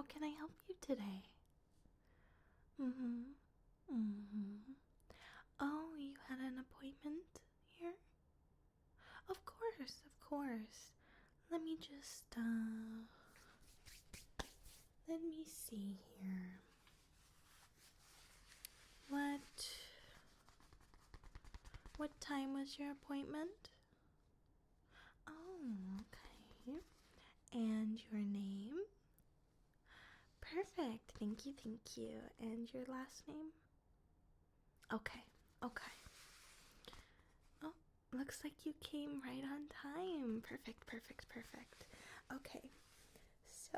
can I help you today? Mm-hmm. Mm-hmm. Oh, you had an appointment here? Of course, of course. Let me just, let me see here. What time was your appointment? Oh, okay. And your name? Perfect. Thank you, thank you. And your last name? Okay, okay. Oh, looks like you came right on time. Perfect, perfect, perfect. Okay, so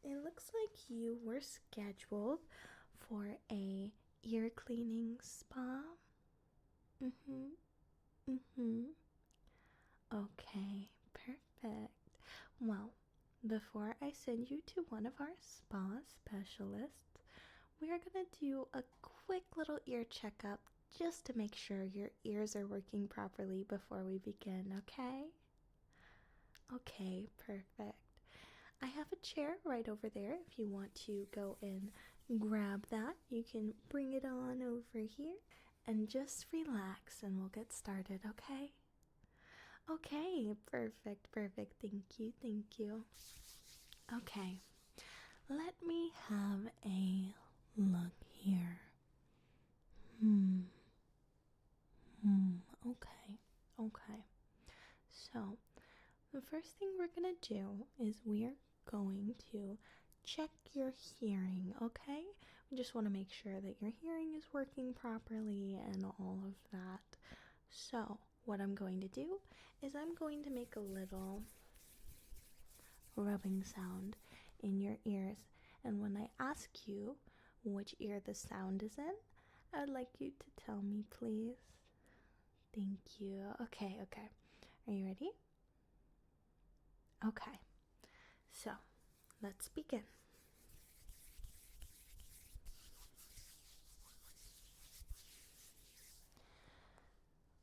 it looks like you were scheduled for a ear cleaning spa. Mm-hmm. Mm-hmm. Okay, perfect. Well, before I send you to one of our spa specialists, we are going to do a quick little ear checkup just to make sure your ears are working properly before we begin, okay? Okay, perfect. I have a chair right over there. If you want to go and grab that, you can bring it on over here and just relax and we'll get started, okay? Okay, perfect, perfect. Thank you, thank you. Okay, let me have a look here. Okay, okay. So, the first thing we're gonna do is we're going to check your hearing, okay? We just want to make sure that your hearing is working properly and all of that. So, what I'm going to do is I'm going to make a little rubbing sound in your ears, and when I ask you which ear the sound is in, I'd like you to tell me, please. Thank you. Okay, okay. Are you ready? Okay. So, let's begin.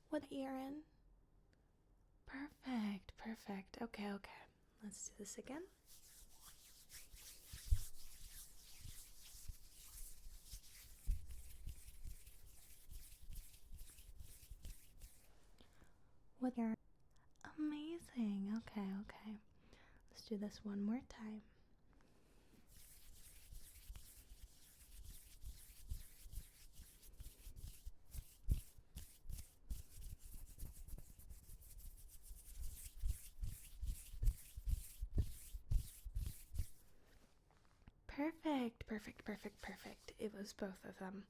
What ear in? Perfect, perfect. Okay, okay. Let's do this again. What ear? Amazing. Okay, okay. Let's do this one more time. Perfect, perfect, perfect, perfect. It was both of them.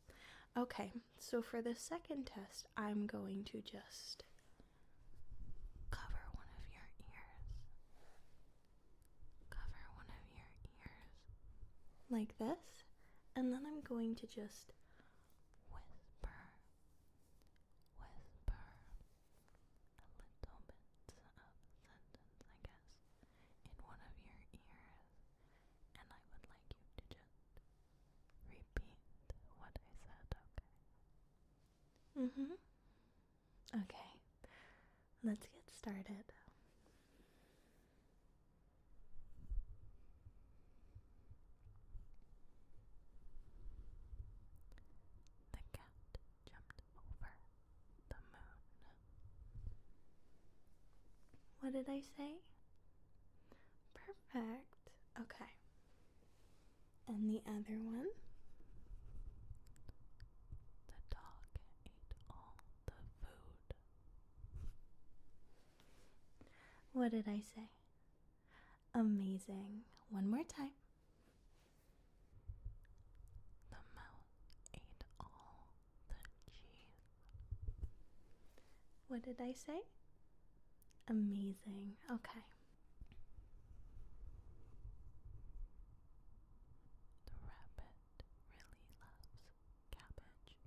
Okay, so for the second test, I'm going to just cover one of your ears. Cover one of your ears. Like this. And then I'm going to just whisper, whisper a little bit of sentence, I guess, in one of your ears. And I would like you to just repeat what I said, okay? Okay, let's get started. The cat jumped over the moon. What did I say? Perfect. Okay. And the other one? The dog ate all the food. What did I say? Amazing. One more time. The mouse ate all the cheese. What did I say? Amazing. Okay. The rabbit really loves cabbage.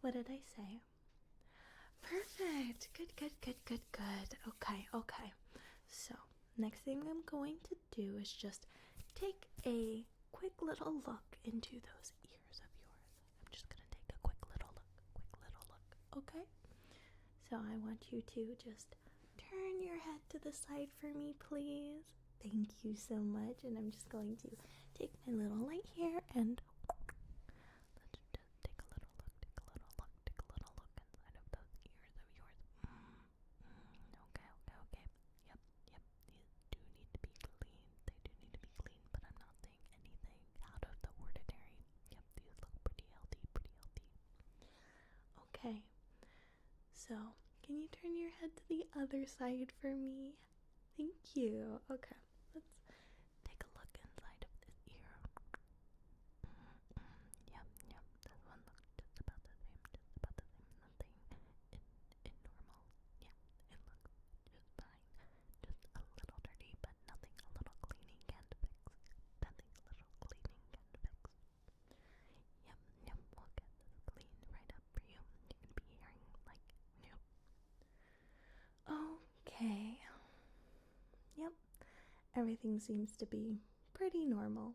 What did I say? Perfect. Good, good, good, good, good. Okay, okay. So, next thing I'm going to do is just take a quick little look into those ears of yours. I'm just going to take a quick little look, okay? So I want you to just turn your head to the side for me, please. Thank you so much. And I'm just going to take my little light here and let's just take a little look, inside of those ears of yours. Okay. Yep. These do need to be clean. They do need to be clean, but I'm not saying anything out of the ordinary. Yep, these look pretty healthy. Okay. So, can you turn your head to the other side for me? Thank you. Okay, let's take a look inside of this ear. Yep. This one looks just about the same. Nothing normal. Yeah, it looks just fine. Just a little dirty, but nothing a little cleaning can't fix. Yep, we'll get this cleaned right up for you. You're gonna be hearing like new. Okay. Yep. Everything seems to be pretty normal.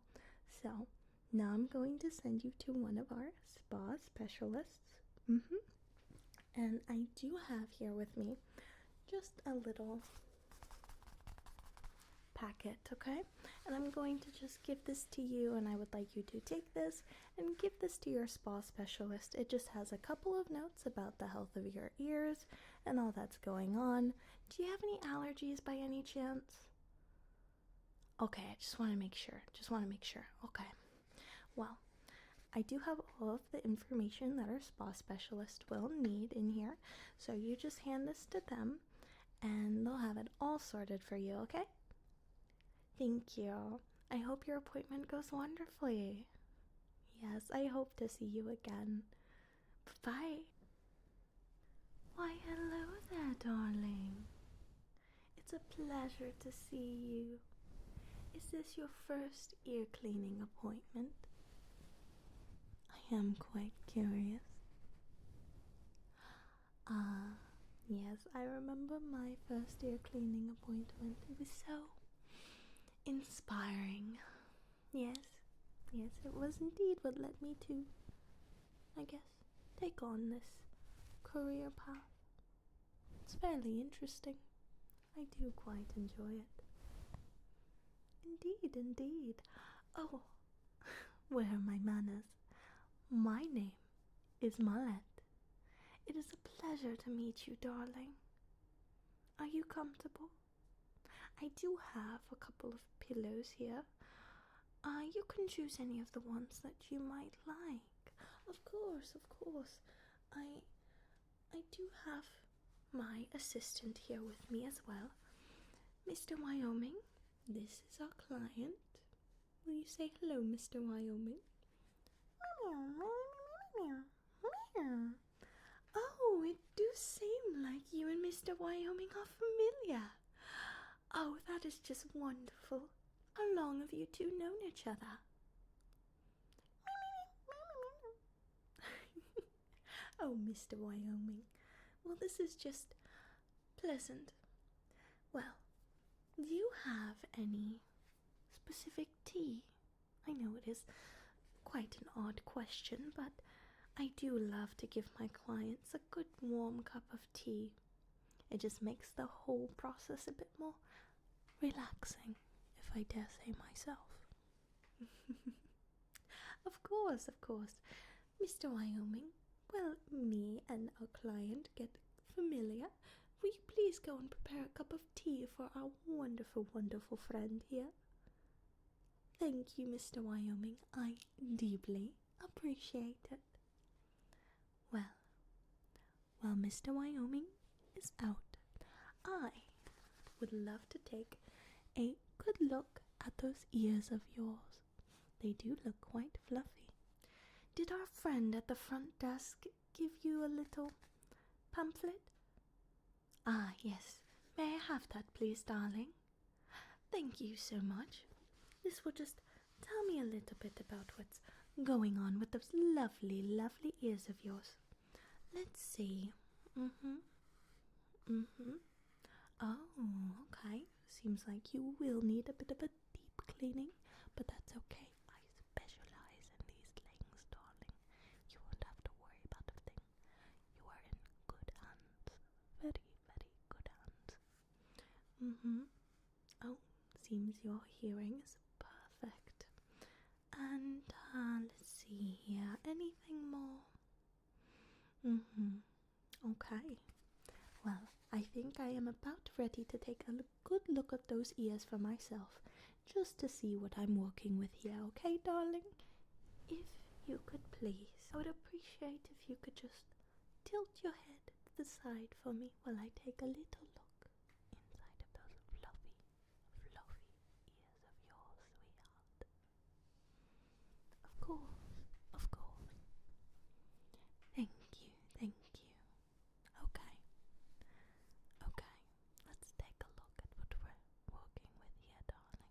So now I'm going to send you to one of our spa specialists. And I do have here with me just a little packet, okay? And I'm going to just give this to you, and I would like you to take this and give this to your spa specialist. It just has a couple of notes about the health of your ears and all that's going on. Do you have any allergies by any chance? Okay, I just want to make sure. Okay. Well, I do have all of the information that our spa specialist will need in here. So you just hand this to them and they'll have it all sorted for you, okay? Thank you. I hope your appointment goes wonderfully. Yes, I hope to see you again. Bye. Why, hello there, darling. It's a pleasure to see you. Is this your first ear cleaning appointment? I am quite curious. Yes, I remember my first ear cleaning appointment. It was so inspiring. Yes, it was indeed what led me to, I guess, take on this career path. It's fairly interesting. I do quite enjoy it. Indeed. Oh, where are my manners? My name is Malette. It is a pleasure to meet you, darling. Are you comfortable? I do have a couple of pillows here. You can choose any of the ones that you might like. Of course. I do have my assistant here with me as well. Mr. Wyoming, this is our client. Will you say hello, Mr. Wyoming? Oh, it do seem like you and Mr. Wyoming are familiar. Oh, that is just wonderful. How long have you two known each other? Oh, Mr. Wyoming. Well, this is just pleasant. Well, do you have any specific tea? I know it is quite an odd question, but I do love to give my clients a good warm cup of tea. It just makes the whole process a bit more relaxing, if I dare say myself. Of course. Mr. Wyoming, well, me and our client get familiar. Will you please go and prepare a cup of tea for our wonderful friend here? Thank you, Mr. Wyoming. I deeply appreciate it. While Mr. Wyoming is out, I would love to take a good look at those ears of yours. They do look quite fluffy. Did our friend at the front desk give you a little pamphlet? Ah, yes. May I have that, please, darling? Thank you so much. This will just tell me a little bit about what's going on with those lovely ears of yours. Let's see. Oh, okay. Seems like you will need a bit of a deep cleaning, but that's okay. I specialize in these things, darling. You won't have to worry about a thing. You are in good hands. Very good hands. Oh, seems your hearing is perfect. And let's see here. Anything more? Okay. Well, I think I am about ready to take a good look at those ears for myself, just to see what I'm working with here, okay, darling? If you could please, I would appreciate if you could just tilt your head to the side for me while I take a little look inside of those fluffy ears of yours, sweetheart. Of course, of course. Thank you, thank you. Okay, okay, let's take a look at what we're working with here, darling.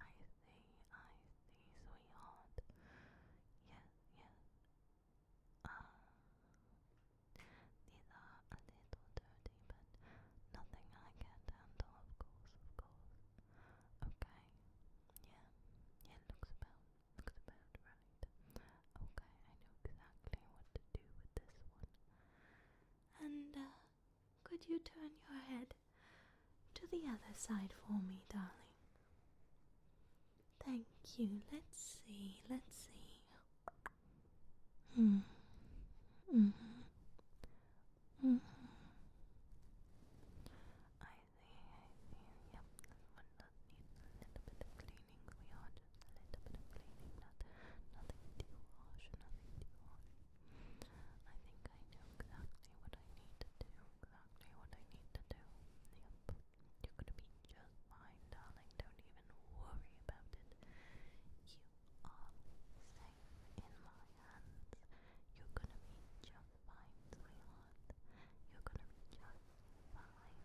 I see, sweetheart. Yes, yes. These are a little dirty, but nothing I can't handle, of course. Okay. Yeah, looks about right. Okay, I know exactly what to do with this one. And, could you turn your head to the other side for me, darling? Thank you. Let's see. Mm-hmm. I see. Yep, this one does need a little bit of cleaning. We are just a little bit of cleaning. Nothing too harsh. I think I know exactly what I need to do. Yep. You're gonna be just fine, darling. Don't even worry about it. You are safe in my hands. You're gonna be just fine, sweetheart. You're gonna be just fine.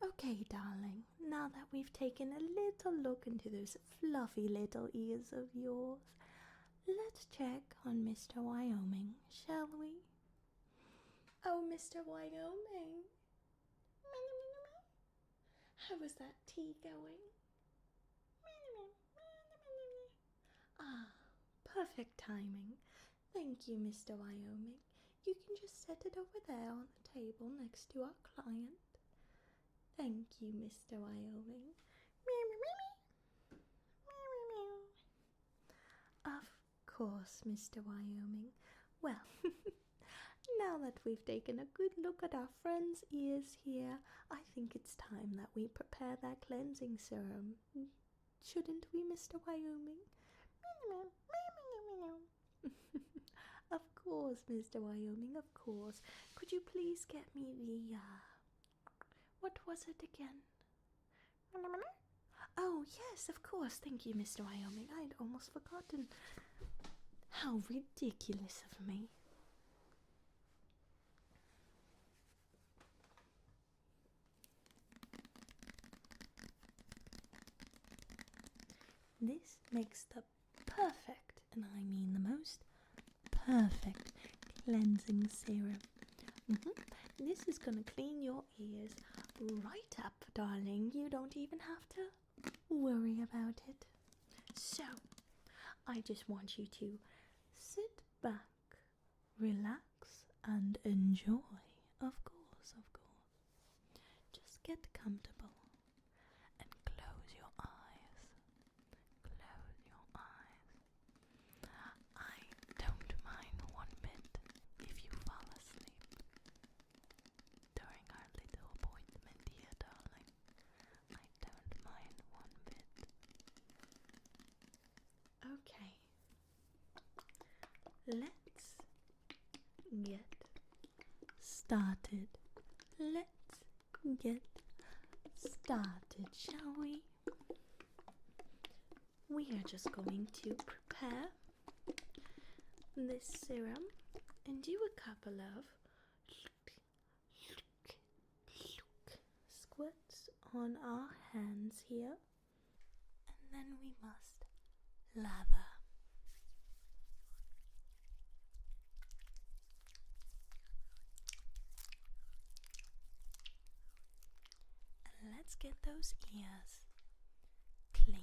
Okay, darling, now that we've taken a little look into those fluffy little ears of yours, let's check on Mr. Wyoming, shall we? Oh, Mr. Wyoming. How was that tea going? Ah, perfect timing. Thank you, Mr. Wyoming. You can just set it over there on the table next to our client. Thank you, Mr. Wyoming. Of course, Mr. Wyoming. Well, now that we've taken a good look at our friend's ears here, I think it's time that we prepare that cleansing serum. Shouldn't we, Mr. Wyoming? Of course, Mr. Wyoming, of course. Could you please get me the, what was it again? Oh, yes, of course. Thank you, Mr. Wyoming. I'd almost forgotten. How ridiculous of me. This makes the perfect, and I mean the most perfect, cleansing serum. This is going to clean your ears right up, darling. You don't even have to worry about it. So, I just want you to sit back, relax, and enjoy. Of course. Just get comfortable and close your eyes. I don't mind one bit if you fall asleep during our little appointment here, darling. I don't mind one bit. Okay. Let's get started. Shall we? We are just going to prepare this serum and do a couple of squirts on our hands here, and then we must lather. And let's get those ears cleaned.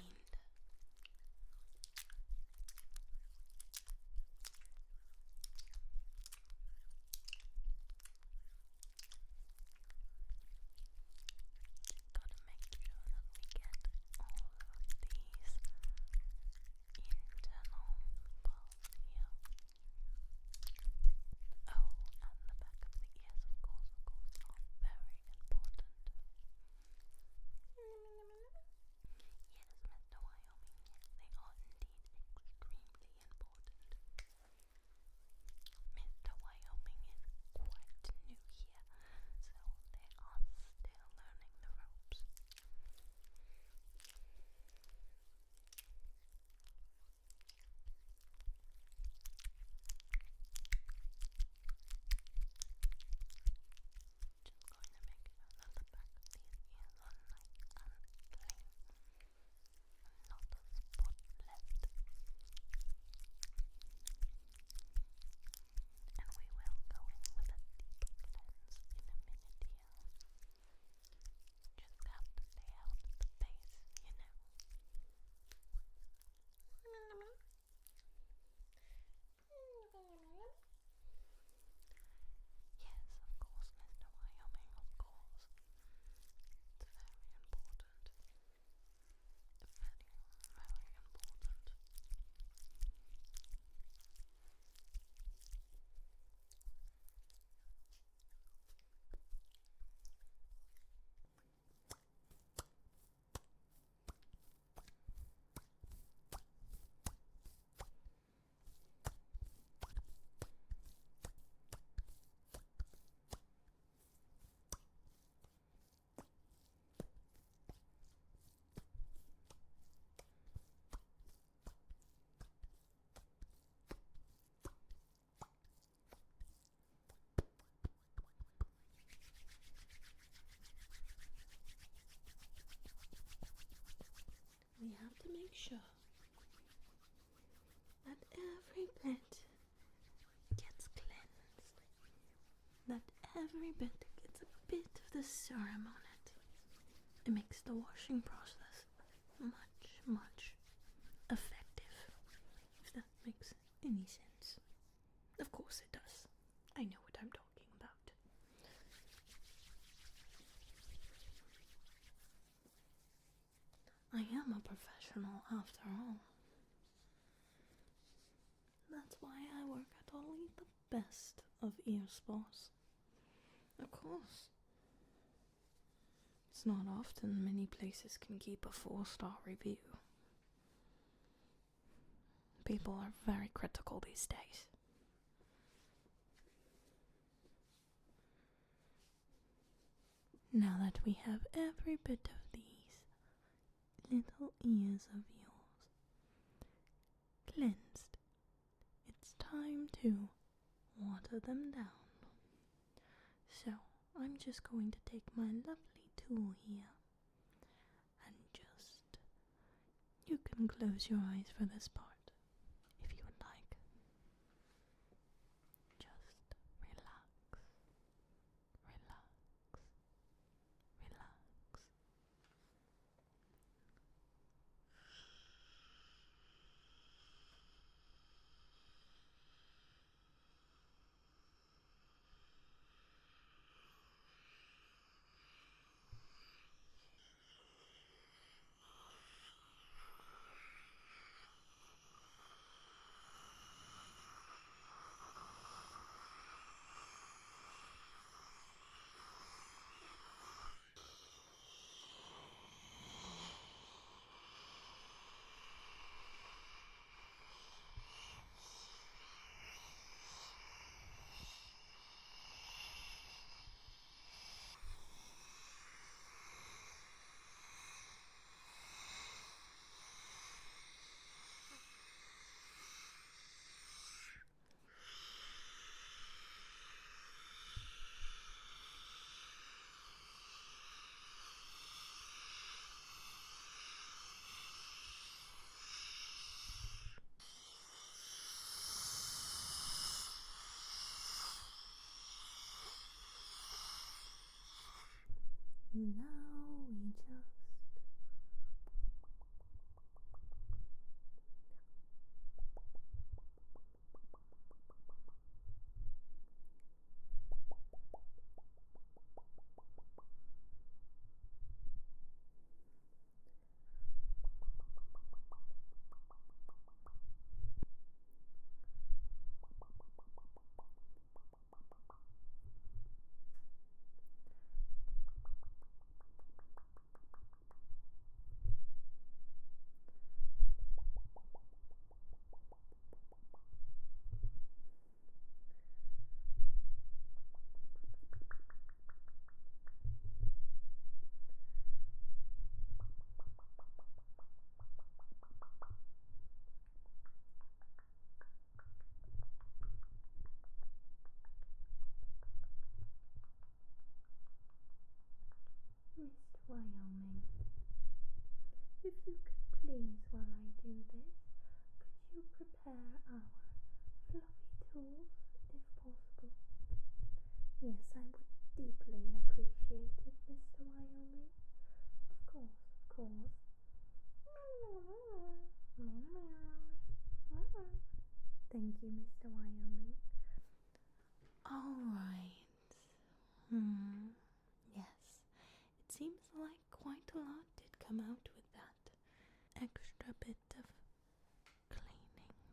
sure that every bit gets cleansed, that every bit gets a bit of the serum on it. It makes the washing process much, much effective, if that makes any sense. Of course it does. I know what I'm talking about. I am a professional after all. That's why I work at only the best of ear spas. Of course. It's not often many places can keep a 4-star review. People are very critical these days. Now that we have every bit of these little ears of yours cleansed, it's time to water them down. So, I'm just going to take my lovely tool here and you can close your eyes for this part if you would like. Just relax, relax, relax. Now we just Mr. Wyoming, if you could please, while I do this, could you prepare our fluffy tools, if possible? Yes, I would deeply appreciate it, Mr. Wyoming. Of course, of course. Thank you, Mr. Wyoming. Alright. Yes. It seems like quite a lot did come out with that extra bit of cleaning.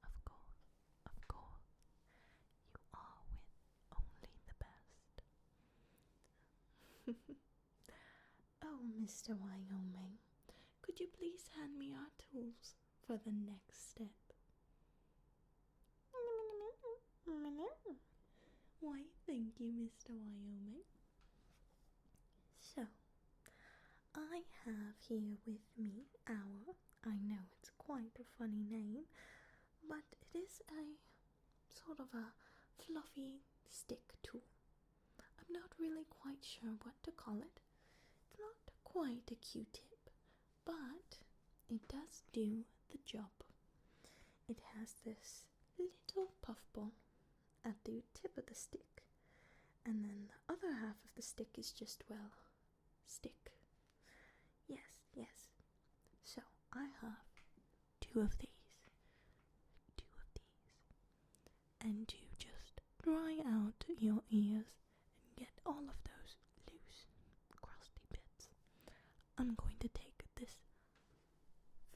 Of course, you are with only the best. Oh, Mr. Wyoming, could you please hand me our tools for the next step? Why, thank you, Mr. Wyoming. So, I have here with me I know it's quite a funny name, but it is a sort of a fluffy stick tool. I'm not really quite sure what to call it. It's not quite a Q-tip, but it does do the job. It has this little puffball at the tip of the stick, and then the other half of the stick is just, well, stick. Yes, yes. So I have two of these, and to just dry out your ears and get all of those loose, crusty bits, I'm going to take this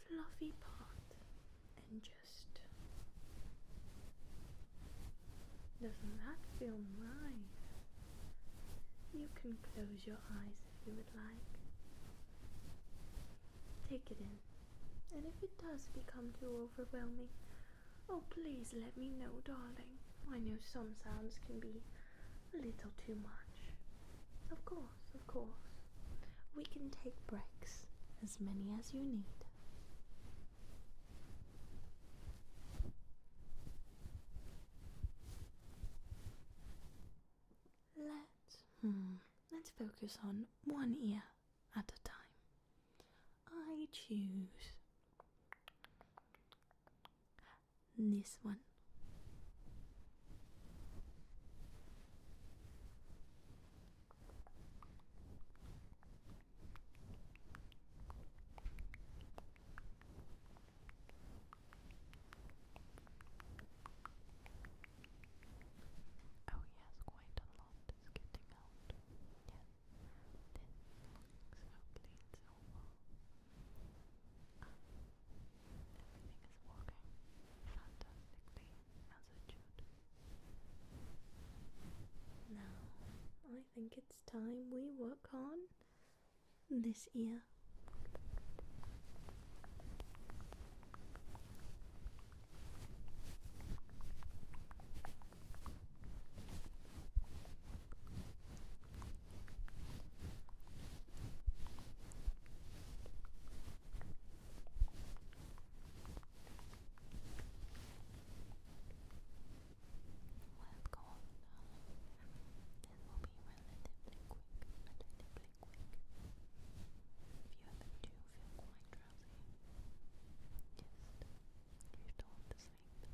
fluffy part and just... Doesn't that feel nice? You can close your eyes if you would like. Take it in, and if it does become too overwhelming, oh, please let me know, darling. I know some sounds can be a little too much. Of course, of course. We can take breaks, as many as you need. Let's focus on one ear at a time. I choose this one. Oh yes, quite a lot is getting out. Yes, this looks so clean so far. Everything is working fantastically as it should. Now, I think it's time we work on this ear. Well, go on, darling. This will be relatively quick. If you ever do feel quite drowsy, just drift off to sleep.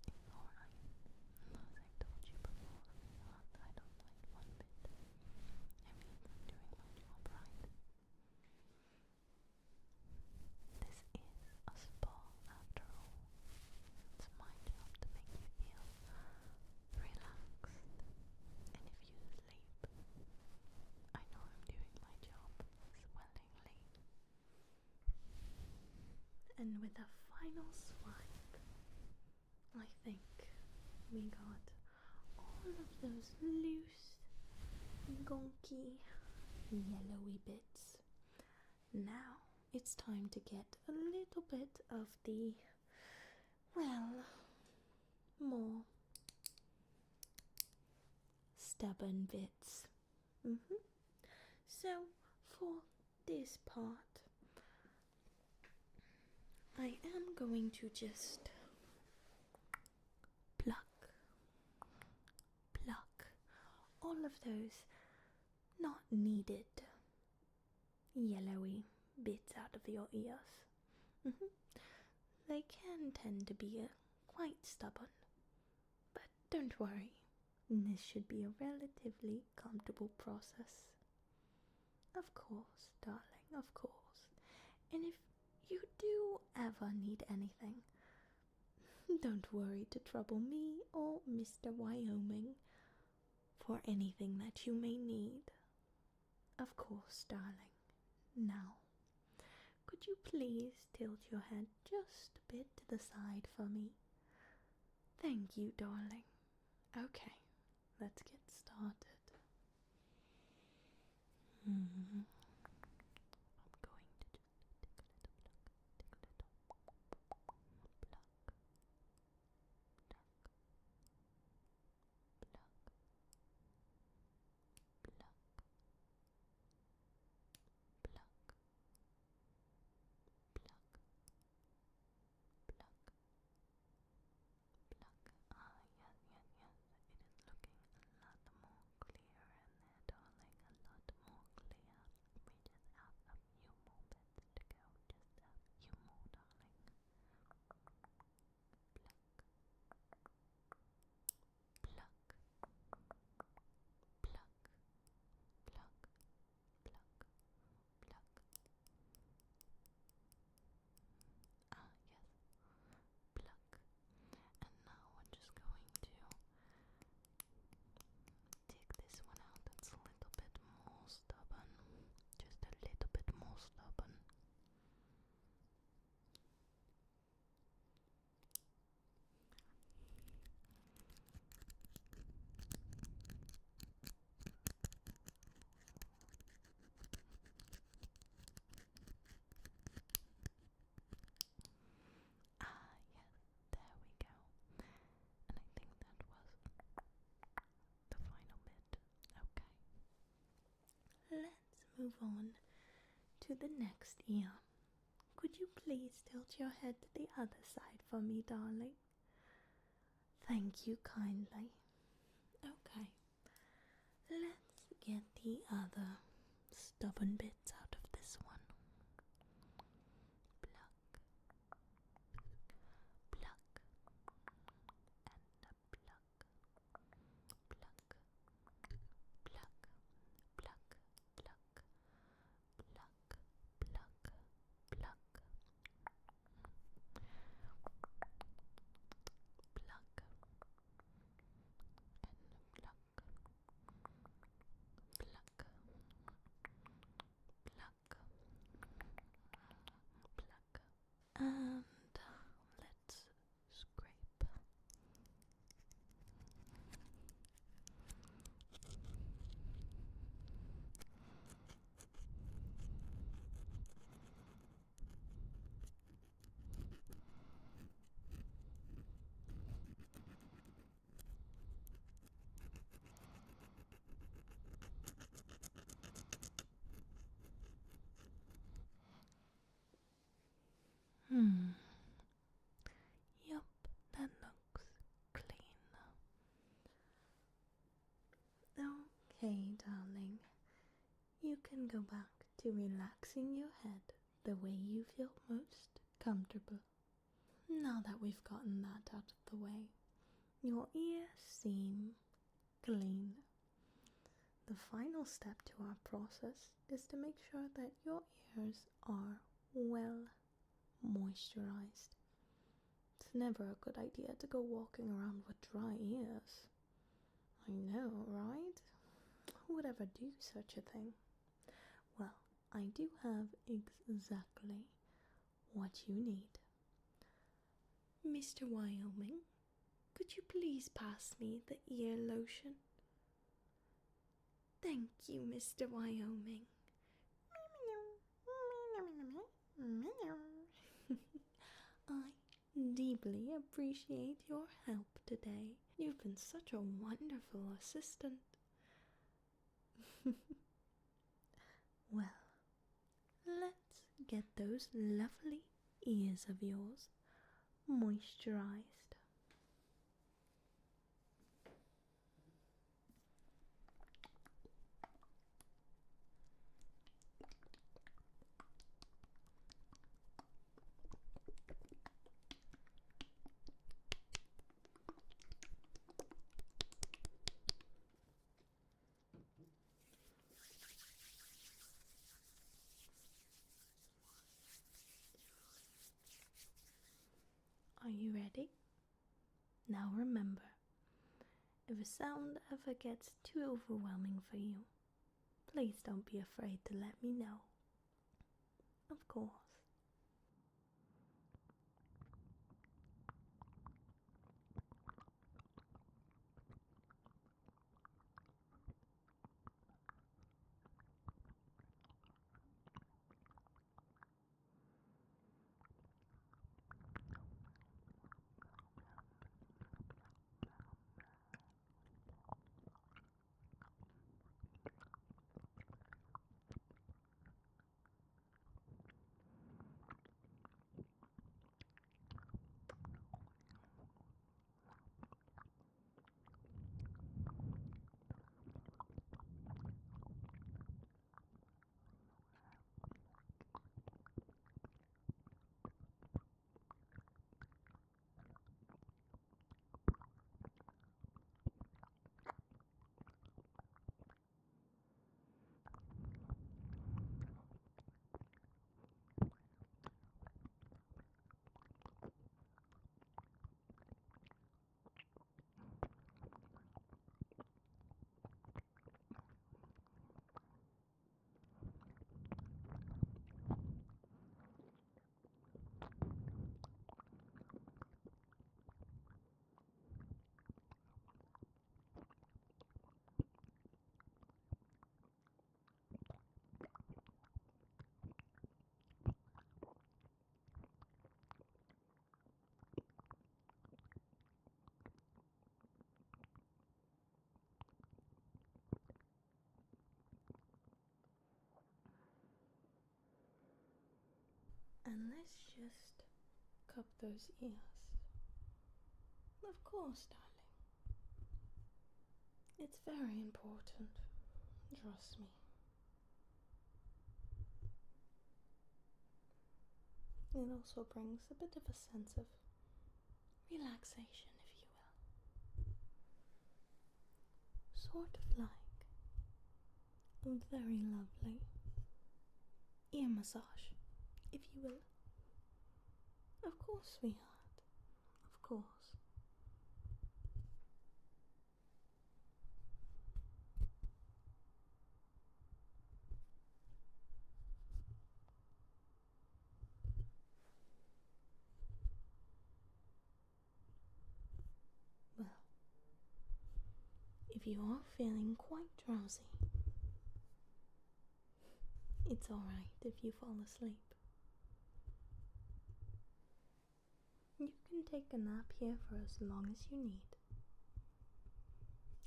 It's alright. As I told you before, I don't mind one bit. It means I'm doing my job right. This is a spa after all. It's my job to make you feel relaxed. And if you sleep, I know I'm doing my job swellingly. And with a final swipe, I think we got all of those loose, gonky, yellowy bits. Now it's time to get a little bit of the, well, more stubborn bits. So for this part, I am going to just pluck all of those not needed yellowy bits out of your ears. They can tend to be quite stubborn, but don't worry, this should be a relatively comfortable process. Of course, darling, of course. And if you do ever need anything, don't worry to trouble me or Mr. Wyoming for anything that you may need. Of course, darling. Now, could you please tilt your head just a bit to the side for me? Thank you, darling. Okay, let's get started. I'm going to just take a little pluck. Ah, yes, it is looking a lot more clear in there, darling, a lot more clear. move on to the next ear. Could you please tilt your head to the other side for me, darling? Thank you kindly. Okay, let's get the other stubborn bits out of this one. Pluck, pluck, and pluck, pluck, pluck, pluck, pluck, pluck, pluck, pluck, pluck, and pluck, pluck, pluck, pluck, and let's scrape. Yup, that looks clean. Okay, darling. You can go back to relaxing your head the way you feel most comfortable. Now that we've gotten that out of the way, your ears seem clean. The final step to our process is to make sure that your ears are well moisturized. It's never a good idea to go walking around with dry ears. I know, right? Who would ever do such a thing? Well, I do have exactly what you need. Mr. Wyoming, could you please pass me the ear lotion? Thank you, Mr. Wyoming. I deeply appreciate your help today. You've been such a wonderful assistant. Well, let's get those lovely ears of yours moisturized. Are you ready? Now remember, if a sound ever gets too overwhelming for you, please don't be afraid to let me know. Of course. up those ears. Of course, darling. It's very important. Trust me. It also brings a bit of a sense of relaxation, if you will. Sort of like a very lovely ear massage, if you will. Of course, sweetheart. Of course. Well, if you are feeling quite drowsy, it's alright if you fall asleep. You can take a nap here for as long as you need.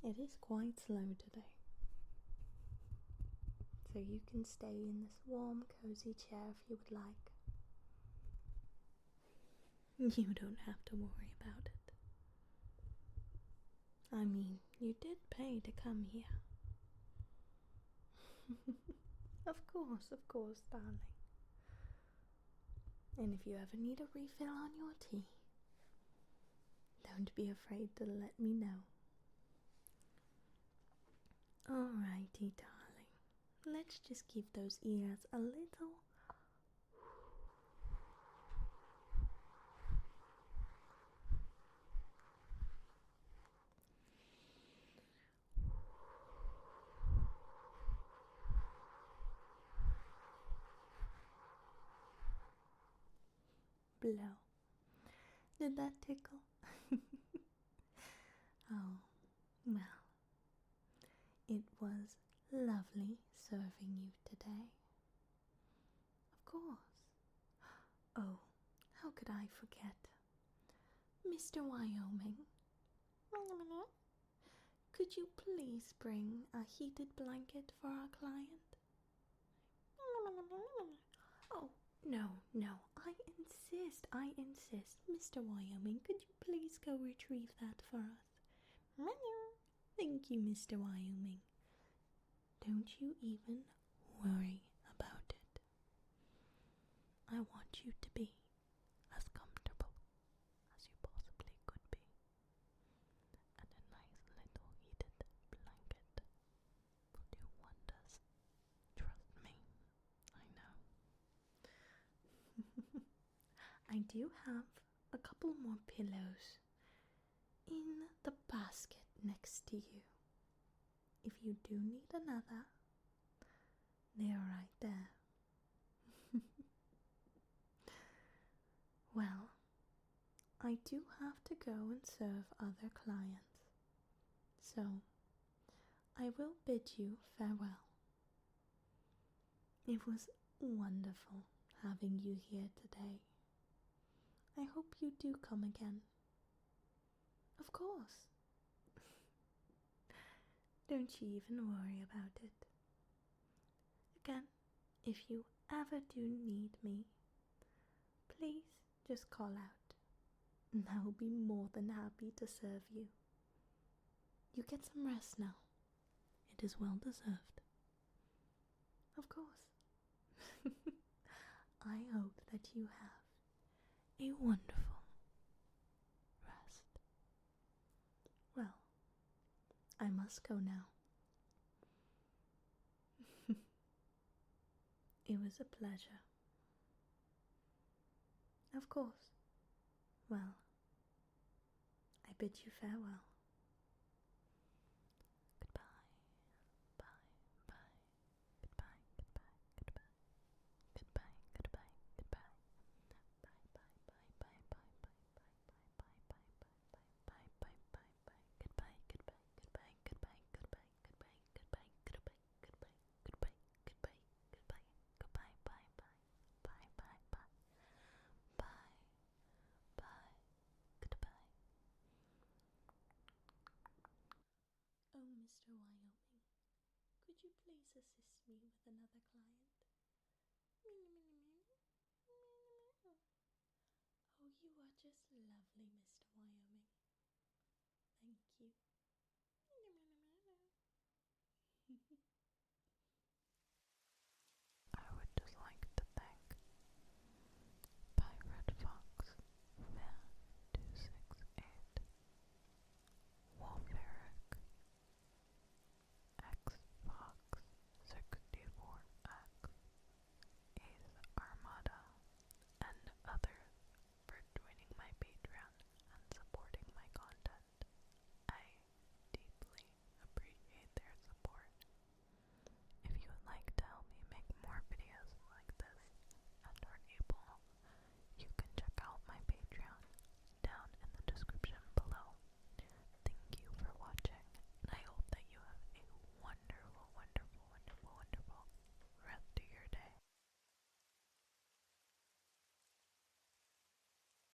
It is quite slow today, so you can stay in this warm, cozy chair if you would like. You don't have to worry about it. I mean, you did pay to come here. Of course, darling. And if you ever need a refill on your tea, don't be afraid to let me know. Alrighty, darling. Let's just give those ears a little blow. Did that tickle? Oh, well, it was lovely serving you today. Of course. Oh, how could I forget? Mr. Wyoming, could you please bring a heated blanket for our client? Oh, no, I insist. Mr. Wyoming, could you please go retrieve that for us? Thank you, Mr. Wyoming. Don't you even worry about it. I want you to be as comfortable as you possibly could be. And a nice little heated blanket will do wonders. Trust me, I know. I do have a couple more pillows in the basket next to you. If you do need another, they're right there. Well, I do have to go and serve other clients, so I will bid you farewell. It was wonderful having you here today. I hope you do come again. Of course. Don't you even worry about it. Again, if you ever do need me, please just call out, and I will be more than happy to serve you. You get some rest now. It is well deserved. Of course. I hope that you have a wonderful rest. Well, I must go now. It was a pleasure. Of course. Well, I bid you farewell. Goodbye. Bye. Bye. Goodbye. Goodbye. Goodbye. Goodbye. Goodbye. Goodbye. Bye. Bye. Bye. Bye. Bye. Bye. Bye. Bye. Bye. Bye. Bye. Bye. Bye. Bye. Goodbye. Goodbye. Goodbye. Goodbye. Goodbye. Goodbye. Goodbye. Goodbye. Goodbye. Goodbye. Goodbye. Goodbye. Goodbye. Bye. Bye. Bye. Bye. Bye. Bye. Bye. Goodbye. Oh, Mr. Wyoming, could you please assist me with another client? Oh, You are just lovely, Mr. Wyoming. Thank you.